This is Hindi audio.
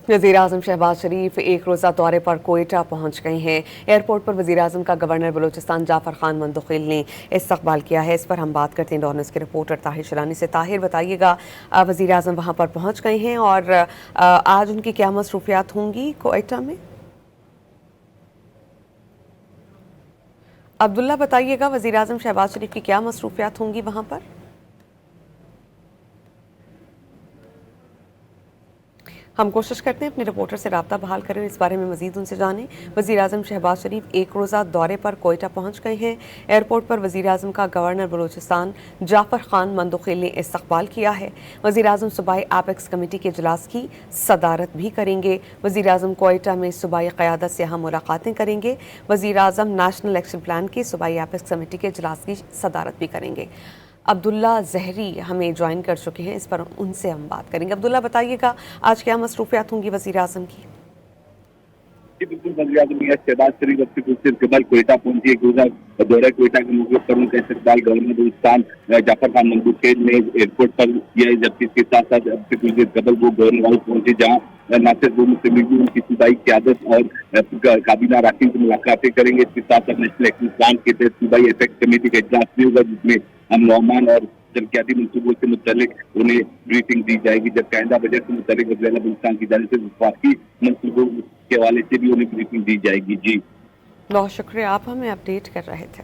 वज़ीर-ए-आज़म शहबाज शरीफ एक रोज़ा दौरे पर कोयटा पहुंच गए हैं। एयरपोर्ट पर वज़ीर-ए-आज़म का गवर्नर बलूचिस्तान जाफर खान मंदुखिल ने इस्तकबाल किया है। इस पर हम बात करते हैं डॉन न्यूज़ के रिपोर्टर ताहिर शिलानी से। ताहिर, बताइएगा, वज़ीर-ए-आज़म वहां पर पहुंच गए हैं और आज उनकी क्या मसरूफियात होंगी कोयटा में? अब्दुल्ला, बताइएगा, वज़ीर-ए-आज़म शहबाज शरीफ की क्या मसरूफियात होंगी वहां पर? हम कोशिश करते हैं अपने रिपोर्टर से राब्ता बहाल करें, इस बारे में मजीद उनसे जानें। वज़ीर-ए-आज़म शहबाज शरीफ एक रोज़ा दौरे पर कोयटा पहुंच गए हैं। एयरपोर्ट पर वज़ीर-ए-आज़म का गवर्नर बलूचिस्तान जाफर खान मंदुखिल ने इस्तकबाल किया है। वज़ीर-ए-आज़म सूबाई एपेक्स कमेटी के इजलास की सदारत भी करेंगे। वज़ीर-ए-आज़म कोयटा में सूबाई क़यादत से अहम मुलाकातें करेंगे। वज़ीर-ए-आज़म नेशनल एक्शन प्लान के सूबाई एपेक्स कमेटी के इजलास की सदारत भी करेंगे। अब्दुल्ला ज़हरी हमें ज्वाइन कर चुके हैं, इस पर उनसे हम बात करेंगे। अब्दुल्ला, बताइएगा, आज क्या मसरूफियात होंगी वज़ीर-ए-आज़म की? जी बिल्कुल, वज़ीर-ए-आज़म शहबाज शरीफ अपने कुछ दिन कबल कोयटा पहुंचे। एक रोज़ा दौरा कोयटा के मौके पर उनका इस्तकबाल गवर्नर बलूचिस्तान जाफर खान मंदुखिल ने एयरपोर्ट पर किया, जबकि इसके साथ साथ अपने कुछ दिन कबल वो गवर्नर हाउस पहुंचे, जहाँ न सिर्फ वो मुस्लिम उनकी सूबाई क़यादत और काबीना अरकान से मुलाकातें करेंगे। इसके साथ साथ नेशनल एक्शन प्लान के तहत सूबाई एपेक्स कमेटी का इजलास भी होगा, जिसमें अमन और तरक्याती मनसूबों से मुतल्लिक उन्हें ब्रीफिंग दी जाएगी। जबकि आइंदा बजट से मुतल्लिक वज़ीर-ए-आला बलूचिस्तान की जानिब से वफाकी मनसूबों के हवाले से भी उन्हें ब्रीफिंग दी जाएगी। जी, बहुत शुक्रिया, आप हमें अपडेट कर रहे थे।